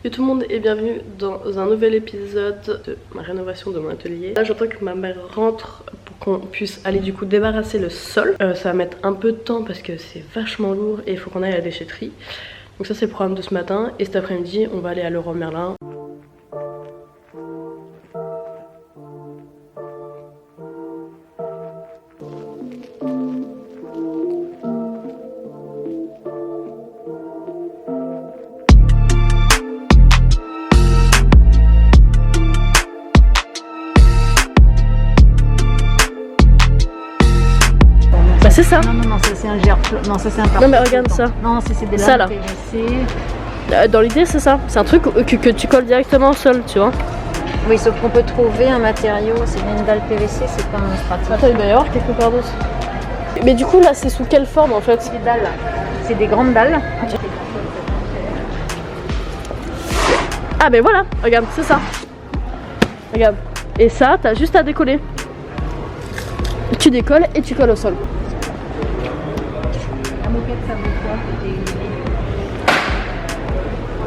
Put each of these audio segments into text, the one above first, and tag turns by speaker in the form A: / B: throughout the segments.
A: Yo tout le monde et bienvenue dans un nouvel épisode de ma rénovation de mon atelier. Là j'entends que ma mère rentre pour qu'on puisse aller du coup débarrasser le sol. Ça va mettre un peu de temps parce que c'est vachement lourd et il faut qu'on aille à la déchetterie. Donc ça c'est le programme de ce matin et cet après-midi on va aller à Leroy Merlin. Bah c'est ça.
B: Non, ça c'est un gerbe. Non, ça c'est un parfum.
A: Non mais regarde ça.
B: Non, c'est des
A: ça,
B: lames
A: là.
B: PVC.
A: Dans l'idée c'est ça. C'est un truc que tu colles directement au sol, tu vois.
B: Oui, sauf qu'on peut trouver un matériau, c'est une dalle PVC, c'est pas un stratégie.
A: Attends, il doit y avoir quelque part d'autre. Mais du coup là c'est sous quelle forme en fait?
B: C'est des dalles. C'est des grandes dalles.
A: Ah ben voilà, regarde, c'est ça. Regarde. Et ça, t'as juste à décoller. Tu décolles et tu colles au sol.
B: La moquette, ça vaut quoi?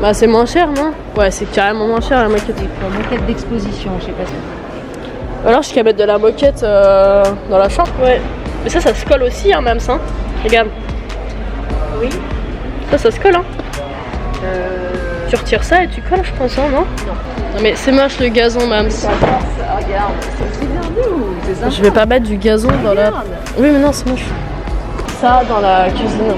A: Bah c'est moins cher, non? Ouais, c'est carrément moins cher la moquette.
B: C'est pour moquette d'exposition, je sais pas ce que.
A: Alors je suis qu'à mettre de la moquette dans la chambre. Ouais. Mais ça se colle aussi, hein, même ça. Regarde.
B: Oui.
A: Ça se colle, hein. Tu retires ça et tu colles, je pense, hein, non? Non mais c'est moche le gazon, même.
B: Regarde, c'est bien ou c'est ça?
A: Je vais pas mettre du gazon dans la... Oui mais non, c'est moche. Ça dans la cuisine.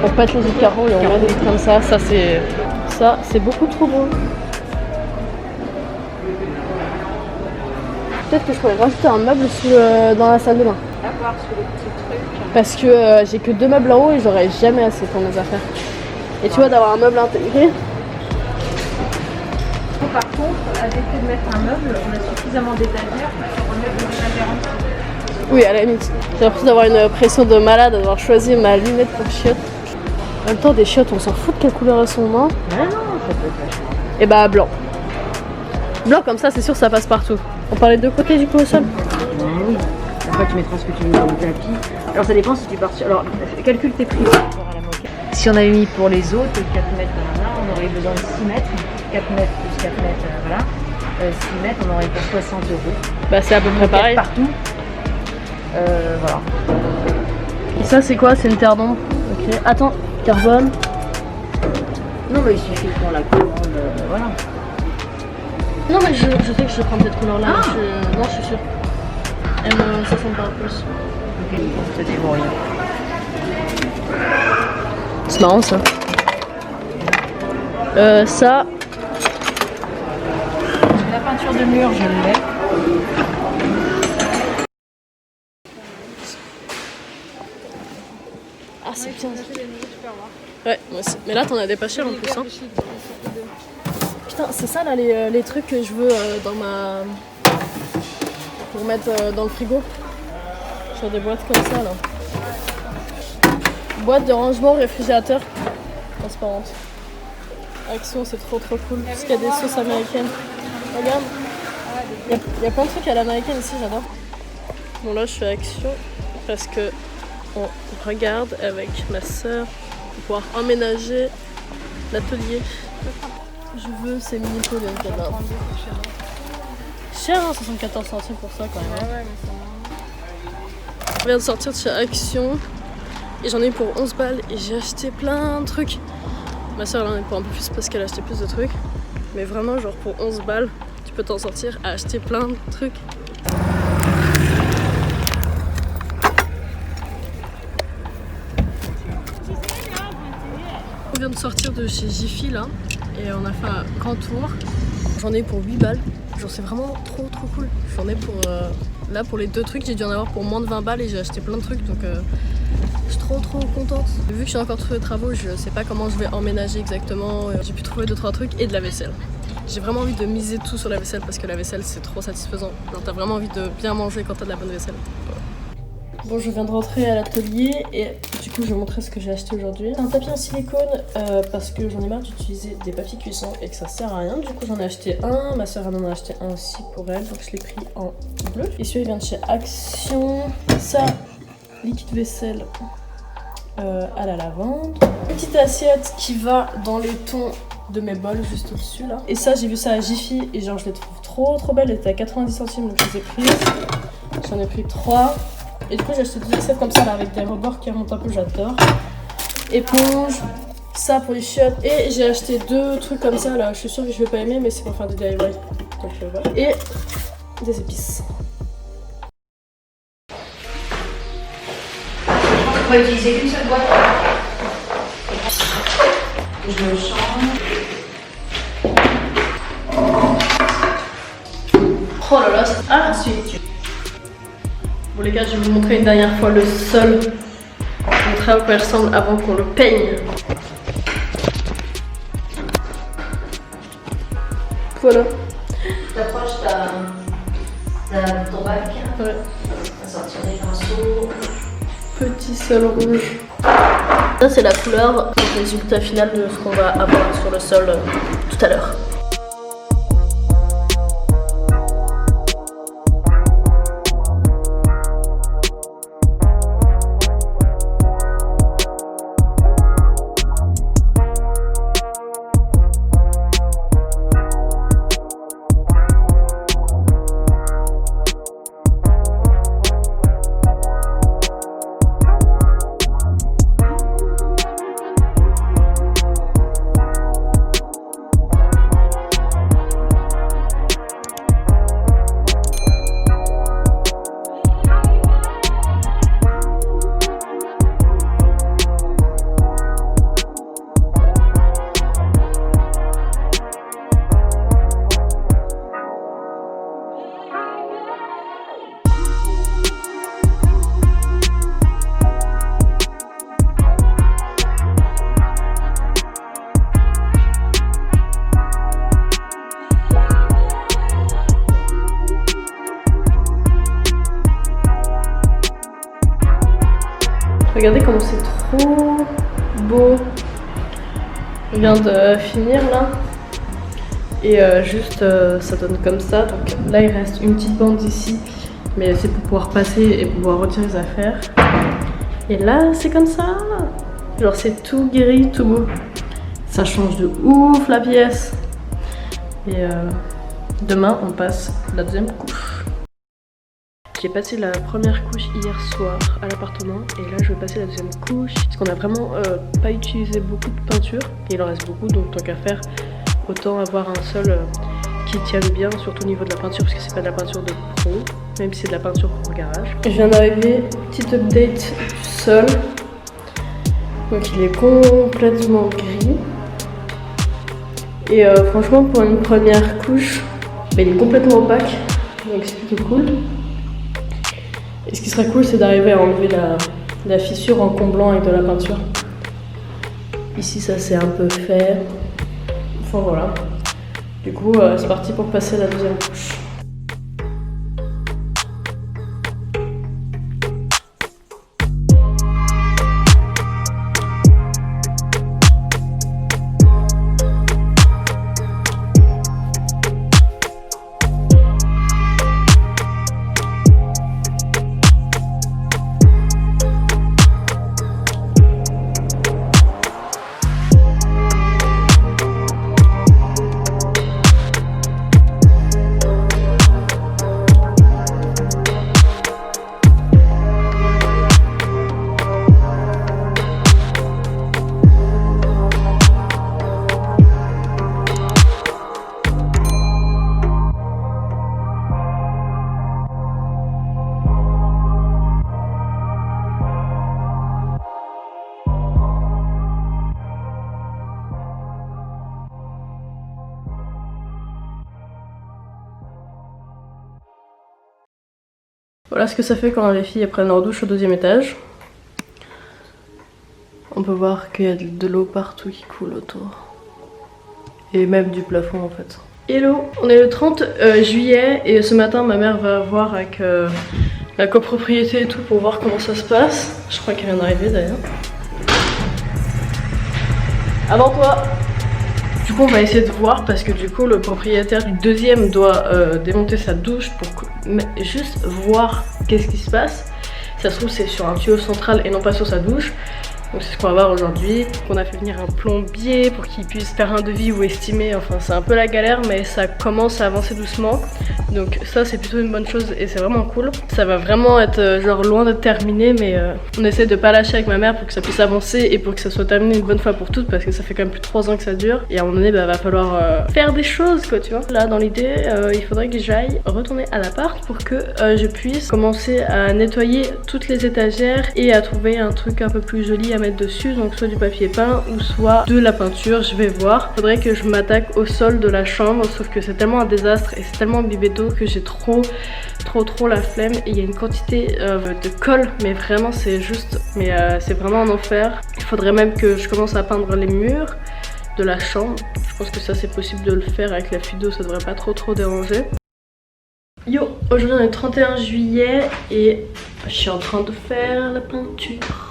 A: On pète les autres carreaux et on met des trucs comme ça. Ça c'est beaucoup trop beau. Peut-être que je pourrais rajouter un meuble dans la salle de bain.
B: D'accord, sous les petits trucs.
A: Parce que j'ai que 2 meubles en haut et j'aurais jamais assez pour mes affaires. Et tu vois, d'avoir un meuble intégré.
B: Par contre, avec de mettre un meuble, on a suffisamment d'étagères pour remettre des étagères en dessous.
A: Oui, à la limite. J'ai l'impression d'avoir une pression de malade, d'avoir choisi ma lunette pour chiottes. En même temps, des chiottes, on s'en fout de quelle couleur elles sont, non?
B: Ah non, ça peut être vachement.
A: Et bah, blanc. Blanc, comme ça, c'est sûr, ça passe partout. On parlait de côté du coup au sol.
B: Oui. Après, tu mettras ce que tu veux dans le tapis. Alors, ça dépend si tu pars sur. Alors, calcule tes prix par rapport à la moquette. Si on avait mis pour les autres 4 mètres, on aurait besoin de 6 mètres. 4 mètres plus 4 mètres, voilà. 6 mètres, on aurait pour 60 €.
A: Bah, c'est à peu près pareil.
B: Partout. Voilà.
A: Et ça, c'est quoi? C'est une terre d'ombre. Ok. Attends, carbone.
B: Non, mais il suffit qu'on la commande, voilà.
A: Non, mais je sais que je prends cette couleur-là.
B: Ah.
A: Non, je suis sûre. Elle me 60 par plus.
B: Ok, ça débrouille.
A: C'est marrant ça. Ça.
B: La peinture de mur, je l'ai.
A: Ah, c'est bien. Ouais, moi aussi. Mais là, t'en as des pas chers en plus. Hein. Putain, c'est ça là les trucs que je veux dans ma. Pour mettre dans le frigo. Sur des boîtes comme ça là. Boîte de rangement réfrigérateur transparente. Action, c'est trop cool. Parce qu'il y a des sauces américaines. Regarde. Il y a plein de trucs à l'américaine ici, j'adore. Bon, là, je fais Action parce que on regarde avec ma soeur pour pouvoir emménager l'atelier. Je veux ces mini pots de cadavre. Cher, hein, 74 centimes pour ça quand même. Hein. On vient de sortir de chez Action et j'en ai eu pour 11 balles et j'ai acheté plein de trucs. Ma soeur elle en a pour un peu plus parce qu'elle a acheté plus de trucs. Mais vraiment genre pour 11 balles, tu peux t'en sortir à acheter plein de trucs. On vient de sortir de chez Jiffy là et on a fait un grand tour. J'en ai eu pour 8 balles. Genre c'est vraiment trop cool. J'en ai pour là pour les 2 trucs, j'ai dû en avoir pour moins de 20 balles et j'ai acheté plein de trucs donc je suis trop contente. Vu que j'ai encore trouvé des travaux, je sais pas comment je vais emménager exactement. J'ai pu trouver 2-3 trucs et de la vaisselle. J'ai vraiment envie de miser tout sur la vaisselle parce que la vaisselle c'est trop satisfaisant. Genre t'as vraiment envie de bien manger quand t'as de la bonne vaisselle. Bon, je viens de rentrer à l'atelier et du coup je vais vous montrer ce que j'ai acheté aujourd'hui. C'est un tapis en silicone parce que j'en ai marre d'utiliser des papiers cuisson et que ça sert à rien. Du coup j'en ai acheté un, ma soeur en a acheté un aussi pour elle, donc je l'ai pris en bleu. Et celui-là vient de chez Action. Ça, liquide vaisselle à la lavande. Petite assiette qui va dans les tons de mes bols juste au-dessus là. Et ça, j'ai vu ça à Jiffy et genre je les trouve trop belles. Elle était à 90 centimes donc je les ai prises. J'en ai pris 3. Et du coup, j'ai acheté 2 assiettes comme ça là avec des rebords qui remontent un peu, j'adore. Éponge, ça pour les chiottes. Et j'ai acheté 2 trucs comme ça là. Je suis sûre que je vais pas aimer, mais c'est pour faire des DIY. Donc voilà. Et des épices.
B: On va utiliser qu'une seule boîte. Je me change.
A: Oh là là, c'est ensuite. Bon les gars, je vais vous montrer une dernière fois le sol. Je vais vous montrer à quoi il ressemble avant qu'on le peigne. Voilà.
B: T'approches ton bac.
A: Ouais.
B: On va sortir des pinceaux.
A: Petit sol rouge. Ça c'est la couleur, le résultat final de ce qu'on va avoir sur le sol tout à l'heure. Regardez comment c'est trop beau. Je viens de finir là. Et juste ça donne comme ça. Donc là il reste une petite bande ici. Mais c'est pour pouvoir passer et pouvoir retirer les affaires. Et là c'est comme ça. Genre c'est tout gris, tout beau. Ça change de ouf la pièce. Et demain on passe la deuxième couche. J'ai passé la première couche hier soir à l'appartement et là je vais passer la deuxième couche parce qu'on a vraiment pas utilisé beaucoup de peinture et il en reste beaucoup, donc tant qu'à faire autant avoir un sol qui tienne bien, surtout au niveau de la peinture parce que c'est pas de la peinture de pro, même si c'est de la peinture pour garage. Je viens d'arriver, petite update du sol, donc il est complètement gris et franchement pour une première couche il est complètement opaque, donc c'est plutôt cool. Et ce qui serait cool, c'est d'arriver à enlever la fissure en comblant avec de la peinture. Ici, ça c'est un peu fait. Enfin voilà. Du coup, c'est parti pour passer la deuxième couche. Voilà ce que ça fait quand les filles prennent leur douche au deuxième étage. On peut voir qu'il y a de l'eau partout qui coule autour. Et même du plafond en fait. Hello, on est le 30 juillet et ce matin ma mère va voir avec la copropriété et tout pour voir comment ça se passe. Je crois qu'elle vient d'arriver d'ailleurs. Avant toi! Du coup on va essayer de voir parce que du coup le propriétaire du deuxième doit démonter sa douche pour juste voir qu'est-ce qui se passe. Ça se trouve c'est sur un tuyau central et non pas sur sa douche. Donc c'est ce qu'on va voir aujourd'hui. On a fait venir un plombier pour qu'il puisse faire un devis ou estimer. Enfin c'est un peu la galère mais ça commence à avancer doucement. Donc ça c'est plutôt une bonne chose et c'est vraiment cool. Ça va vraiment être genre loin d'être terminé mais on essaie de pas lâcher avec ma mère pour que ça puisse avancer et pour que ça soit terminé une bonne fois pour toutes parce que ça fait quand même plus de 3 ans que ça dure. Et à un moment donné va falloir faire des choses quoi tu vois. Là dans l'idée il faudrait que j'aille retourner à l'appart pour que je puisse commencer à nettoyer toutes les étagères et à trouver un truc un peu plus joli à mettre dessus, donc soit du papier peint ou soit de la peinture, je vais voir. Faudrait que je m'attaque au sol de la chambre, sauf que c'est tellement un désastre et c'est tellement imbibé d'eau que j'ai trop la flemme et il y a une quantité de colle, mais vraiment c'est juste, mais c'est vraiment un enfer. Il faudrait même que je commence à peindre les murs de la chambre. Je pense que ça c'est possible de le faire avec la fuite d'eau, ça devrait pas trop déranger. Yo, aujourd'hui on est le 31 juillet et je suis en train de faire la peinture.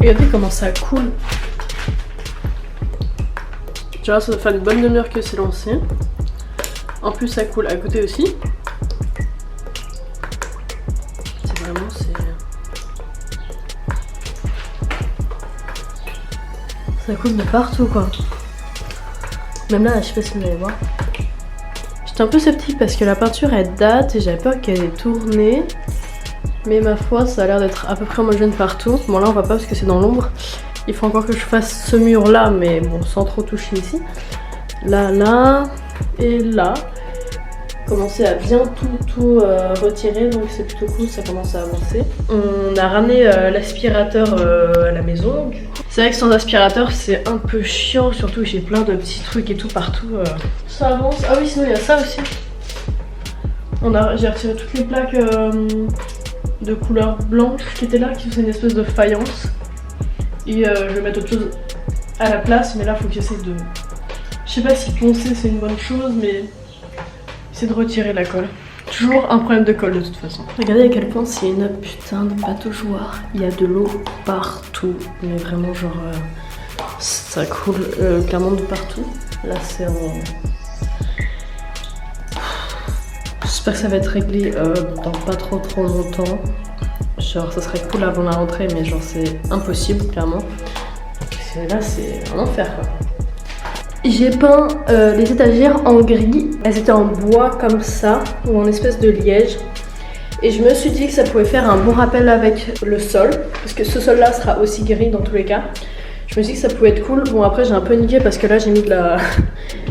A: Regardez comment ça coule. Tu vois, ça doit faire une bonne demi-heure que c'est lancé. En plus, ça coule à côté aussi. C'est vraiment, ça coule de partout quoi. Même là, je sais pas si vous allez voir. J'étais un peu sceptique parce que la peinture elle date et j'avais peur qu'elle ait tourné. Mais ma foi, ça a l'air d'être à peu près homogène partout. Bon là on va pas parce que c'est dans l'ombre. Il faut encore que je fasse ce mur là, mais bon sans trop toucher ici. Là et là. Commencer à bien tout retirer, donc c'est plutôt cool, ça commence à avancer. On a ramené l'aspirateur à la maison. C'est vrai que sans aspirateur c'est un peu chiant, surtout j'ai plein de petits trucs et tout partout. Ça avance. Ah oui, sinon il y a ça aussi. J'ai retiré toutes les plaques de couleur blanche qui étaient là, qui faisaient une espèce de faïence. Et je vais mettre autre chose à la place, mais là faut que j'essaie de... Je sais pas si poncer c'est une bonne chose, mais c'est de retirer la colle. Toujours un problème de colle de toute façon. Regardez à quel point c'est une putain de pataugeoire. Il y a de l'eau partout, mais vraiment genre ça coule clairement de partout. Là c'est en... J'espère que ça va être réglé dans pas trop longtemps. Genre ça serait cool avant la rentrée, mais genre c'est impossible clairement. Là c'est un enfer quoi. J'ai peint les étagères en gris. Elles étaient en bois comme ça, ou en espèce de liège. Et je me suis dit que ça pouvait faire un bon rappel avec le sol, parce que ce sol là sera aussi gris dans tous les cas. Je me suis dit que ça pouvait être cool. Bon après j'ai un peu niqué parce que là j'ai mis de la...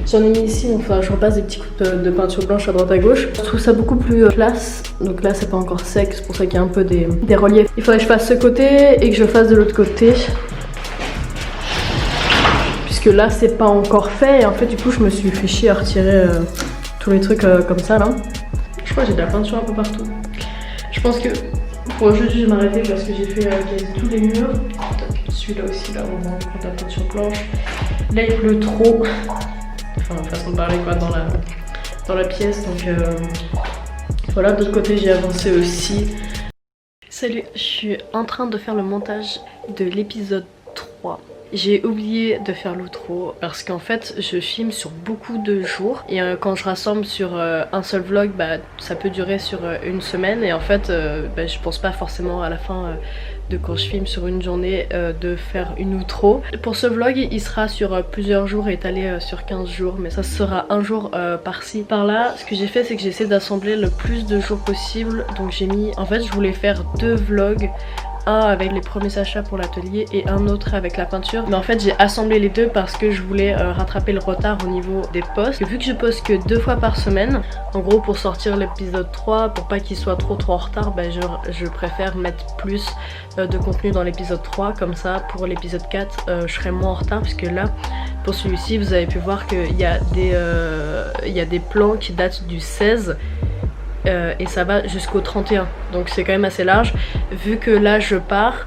A: J'en ai mis ici, donc je repasse des petits coups de peinture blanche à droite à gauche. Je trouve ça beaucoup plus classe. Donc là c'est pas encore sec, c'est pour ça qu'il y a un peu des reliefs. Il faudrait que je fasse ce côté et que je fasse de l'autre côté. Puisque là c'est pas encore fait et en fait du coup je me suis fait chier à retirer tous les trucs comme ça là. Je crois que j'ai de la peinture un peu partout. Je pense que pour aujourd'hui je vais m'arrêter parce que j'ai fait quasi tous les murs. Celui-là aussi là on va prendre la peinture blanche. Là il pleut trop. Enfin façon de parler quoi dans la pièce donc voilà. De l'autre côté j'ai avancé aussi. Salut, je suis en train de faire le montage de l'épisode 3. J'ai oublié de faire l'outro parce qu'en fait je filme sur beaucoup de jours et quand je rassemble sur un seul vlog bah ça peut durer sur une semaine et en fait je pense pas forcément à la fin de quand je filme sur une journée de faire une outro. Pour ce vlog il sera sur plusieurs jours étalé sur 15 jours mais ça sera un jour par-ci par-là. Ce que j'ai fait c'est que j'ai essayé d'assembler le plus de jours possible donc j'ai mis en fait je voulais faire 2 vlogs. un avec les premiers achats pour l'atelier et un autre avec la peinture. Mais en fait j'ai assemblé les deux parce que je voulais rattraper le retard au niveau des posts. Vu que je poste que 2 fois par semaine, en gros pour sortir l'épisode 3, pour pas qu'il soit trop en retard, bah je préfère mettre plus de contenu dans l'épisode 3. Comme ça pour l'épisode 4 je serai moins en retard, puisque là pour celui-ci vous avez pu voir qu'il y a des plans qui datent du 16 et ça va jusqu'au 31, donc c'est quand même assez large. Vu que là je pars,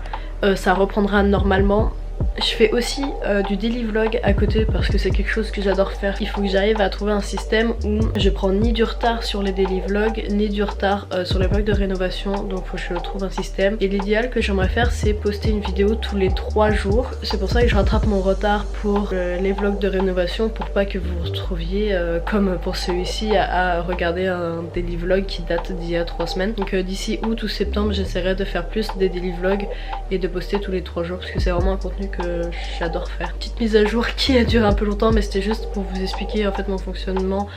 A: ça reprendra normalement. Je fais aussi du daily vlog à côté parce que c'est quelque chose que j'adore faire. Il faut que j'arrive à trouver un système où je prends ni du retard sur les daily vlogs ni du retard sur les vlogs de rénovation, donc faut que je trouve un système. Et l'idéal que j'aimerais faire, c'est poster une vidéo tous les 3 jours. C'est pour ça que je rattrape mon retard pour les vlogs de rénovation, pour pas que vous vous retrouviez comme pour celui-ci à regarder un daily vlog qui date d'il y a 3 semaines. Donc d'ici août ou septembre, j'essaierai de faire plus des daily vlogs et de poster tous les 3 jours parce que c'est vraiment un contenu que j'adore faire. Petite mise à jour qui a duré un peu longtemps, mais c'était juste pour vous expliquer en fait mon fonctionnement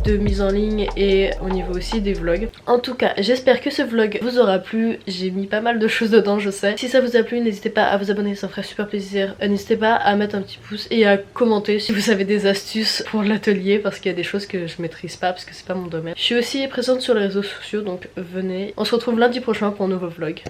A: de mise en ligne et au niveau aussi des vlogs. En tout cas, j'espère que ce vlog vous aura plu. J'ai mis pas mal de choses dedans, je sais. Si ça vous a plu, n'hésitez pas à vous abonner, ça me ferait super plaisir. N'hésitez pas à mettre un petit pouce et à commenter si vous avez des astuces pour l'atelier, parce qu'il y a des choses que je maîtrise pas parce que c'est pas mon domaine. Je suis aussi présente sur les réseaux sociaux, donc venez. On se retrouve lundi prochain pour un nouveau vlog.